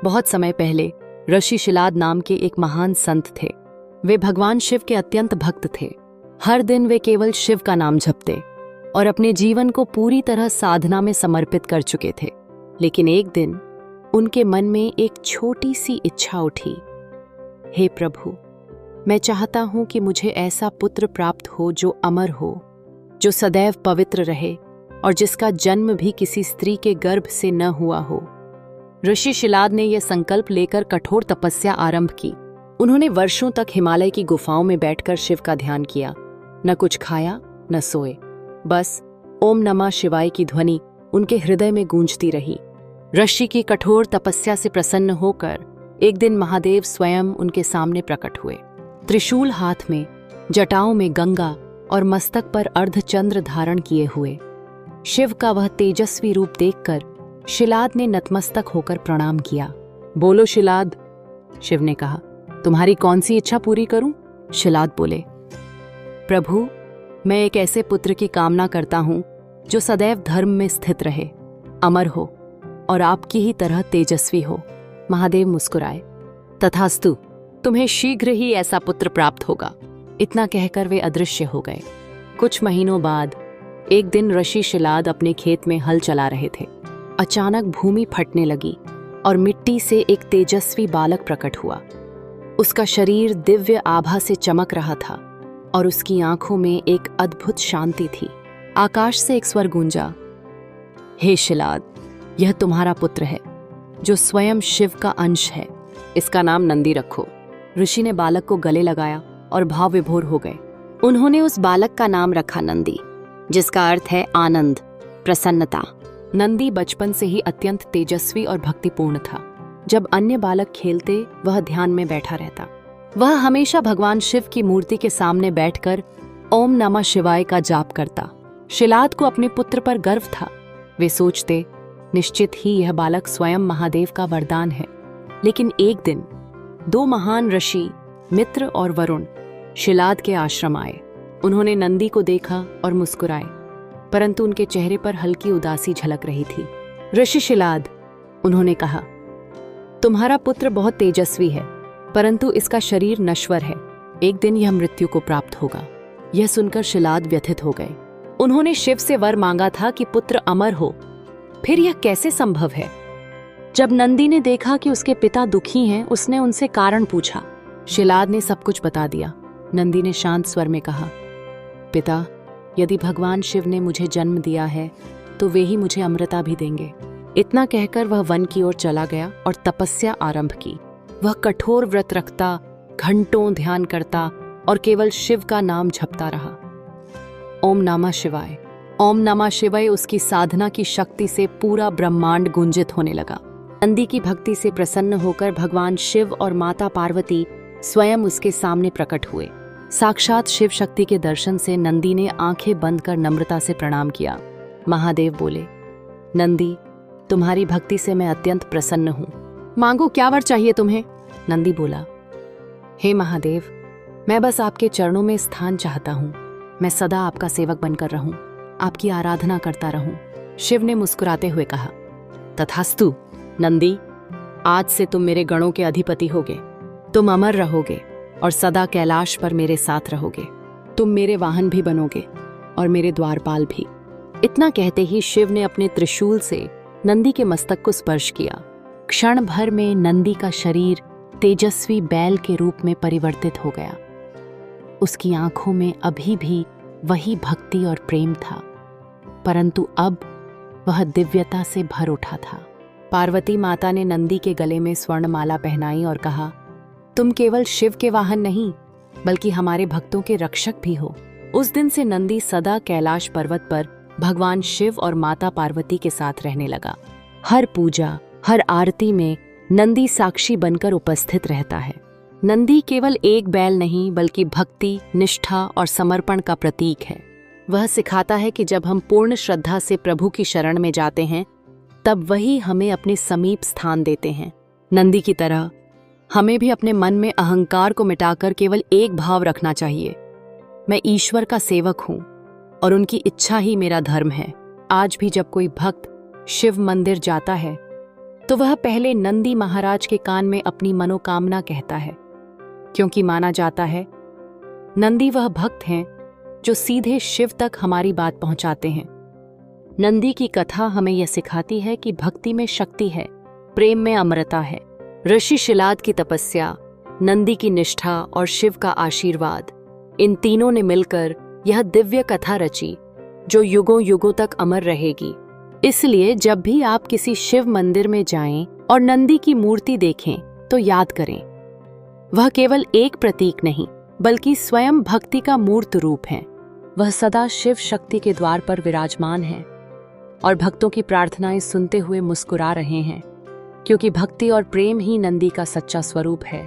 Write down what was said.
बहुत समय पहले ऋषि शिलाद नाम के एक महान संत थे। वे भगवान शिव के अत्यंत भक्त थे। हर दिन वे केवल शिव का नाम जपते और अपने जीवन को पूरी तरह साधना में समर्पित कर चुके थे। लेकिन एक दिन उनके मन में एक छोटी सी इच्छा उठी। हे प्रभु, मैं चाहता हूं कि मुझे ऐसा पुत्र प्राप्त हो जो अमर हो, जो सदैव पवित्र रहे और जिसका जन्म भी किसी स्त्री के गर्भ से न हुआ हो। ऋषि शिलाद ने यह संकल्प लेकर कठोर तपस्या आरंभ की। उन्होंने वर्षों तक हिमालय की गुफाओं में बैठकर शिव का ध्यान किया। न कुछ खाया न सोए, बस ओम नमः शिवाय की ध्वनि उनके हृदय में गूंजती रही। ऋषि की कठोर तपस्या से प्रसन्न होकर एक दिन महादेव स्वयं उनके सामने प्रकट हुए, त्रिशूल हाथ में, जटाओं में गंगा और मस्तक पर अर्धचंद्र धारण किए हुए। शिव का वह तेजस्वी रूप देखकर शिलाद ने नतमस्तक होकर प्रणाम किया। बोलो शिलाद, शिव ने कहा, तुम्हारी कौन सी इच्छा पूरी करूं? शिलाद बोले, प्रभु, मैं एक ऐसे पुत्र की कामना करता हूं जो सदैव धर्म में स्थित रहे, अमर हो और आपकी ही तरह तेजस्वी हो। महादेव मुस्कुराए। तथास्तु, तुम्हें शीघ्र ही ऐसा पुत्र प्राप्त होगा। इतना कहकर वे अदृश्य हो गए। कुछ महीनों बाद एक दिन ऋषि शिलाद अपने खेत में हल चला रहे थे। अचानक भूमि फटने लगी और मिट्टी से एक तेजस्वी बालक प्रकट हुआ। उसका शरीर दिव्य आभा से चमक रहा था और उसकी आंखों में एक अद्भुत शांति थी। आकाश से एक स्वर गूंजा, हे शिलाद, यह तुम्हारा पुत्र है जो स्वयं शिव का अंश है। इसका नाम नंदी रखो। ऋषि ने बालक को गले लगाया और भाव विभोर हो गए। उन्होंने उस बालक का नाम रखा नंदी, जिसका अर्थ है आनंद, प्रसन्नता। नंदी बचपन से ही अत्यंत तेजस्वी और भक्तिपूर्ण था। जब अन्य बालक खेलते, वह ध्यान में बैठा रहता। वह हमेशा भगवान शिव की मूर्ति के सामने बैठकर ओम नमः शिवाय का जाप करता। शिलाद को अपने पुत्र पर गर्व था। वे सोचते, निश्चित ही यह बालक स्वयं महादेव का वरदान है। लेकिन एक दिन दो महान ऋषि, मित्र और वरुण, शिलाद के आश्रम आए। उन्होंने नंदी को देखा और मुस्कुराए, परंतु उनके चेहरे पर हल्की उदासी झलक रही थी। ऋषि शिलाद, उन्होंने कहा, तुम्हारा पुत्र बहुत तेजस्वी है, परंतु इसका शरीर नश्वर है। एक दिन यह मृत्यु को प्राप्त होगा। यह सुनकर शिलाद व्यथित हो गए। उन्होंने शिव से वर मांगा था कि पुत्र अमर हो, फिर यह कैसे संभव है? जब नंदी ने देखा कि उसके पिता दुखी हैं, उसने उनसे कारण पूछा। शिलाद ने सब कुछ बता दिया। नंदी ने शांत स्वर में कहा, पिता, यदि भगवान शिव ने मुझे जन्म दिया है तो वे ही मुझे अमृता भी देंगे। इतना कहकर वह वन की ओर चला गया और तपस्या आरंभ की। वह कठोर व्रत रखता, घंटों ध्यान करता और केवल शिव का नाम जपता रहा। ओम नमः शिवाय, ओम नमः शिवाय उसकी साधना की शक्ति से पूरा ब्रह्मांड गुंजित होने लगा। नंदी की भक्ति से प्रसन्न होकर भगवान शिव और माता पार्वती स्वयं उसके सामने प्रकट हुए। साक्षात शिव शक्ति के दर्शन से नंदी ने आंखें बंद कर नम्रता से प्रणाम किया। महादेव बोले, नंदी, तुम्हारी भक्ति से मैं अत्यंत प्रसन्न हूं। मांगो, क्या वर चाहिए तुम्हें? नंदी बोला, हे महादेव, मैं बस आपके चरणों में स्थान चाहता हूं। मैं सदा आपका सेवक बनकर रहूं, आपकी आराधना करता रहूं। शिव ने मुस्कुराते हुए कहा, तथास्तु नंदी, आज से तुम मेरे गणों के अधिपति होगे। तुम अमर रहोगे और सदा कैलाश पर मेरे साथ रहोगे। तुम मेरे वाहन भी बनोगे और मेरे द्वारपाल भी। इतना कहते ही शिव ने अपने त्रिशूल से नंदी के मस्तक को स्पर्श किया। क्षण भर में नंदी का शरीर तेजस्वी बैल के रूप में परिवर्तित हो गया। उसकी आंखों में अभी भी वही भक्ति और प्रेम था, परंतु अब वह दिव्यता से भर उठा था। पार्वती माता ने नंदी के गले में स्वर्णमाला पहनाई और कहा, तुम केवल शिव के वाहन नहीं, बल्कि हमारे भक्तों के रक्षक भी हो। उस दिन से नंदी सदा कैलाश पर्वत पर भगवान शिव और माता पार्वती के साथ रहने लगा। हर पूजा, हर आरती में नंदी साक्षी बनकर उपस्थित रहता है। नंदी केवल एक बैल नहीं, बल्कि भक्ति, निष्ठा और समर्पण का प्रतीक है। वह सिखाता है कि जब हम पूर्ण श्रद्धा से प्रभु की शरण में जाते हैं, तब वही हमें अपने समीप स्थान देते हैं। नंदी की तरह हमें भी अपने मन में अहंकार को मिटाकर केवल एक भाव रखना चाहिए, मैं ईश्वर का सेवक हूँ और उनकी इच्छा ही मेरा धर्म है। आज भी जब कोई भक्त शिव मंदिर जाता है तो वह पहले नंदी महाराज के कान में अपनी मनोकामना कहता है, क्योंकि माना जाता है नंदी वह भक्त हैं जो सीधे शिव तक हमारी बात पहुंचाते हैं। नंदी की कथा हमें यह सिखाती है कि भक्ति में शक्ति है, प्रेम में अमरता है। ऋषि शिलाद की तपस्या, नंदी की निष्ठा और शिव का आशीर्वाद, इन तीनों ने मिलकर यह दिव्य कथा रची जो युगों युगों तक अमर रहेगी। इसलिए जब भी आप किसी शिव मंदिर में जाएं और नंदी की मूर्ति देखें तो याद करें, वह केवल एक प्रतीक नहीं बल्कि स्वयं भक्ति का मूर्त रूप है। वह सदा शिव शक्ति के द्वार पर विराजमान है और भक्तों की प्रार्थनाएं सुनते हुए मुस्कुरा रहे हैं, क्योंकि भक्ति और प्रेम ही नंदी का सच्चा स्वरूप है।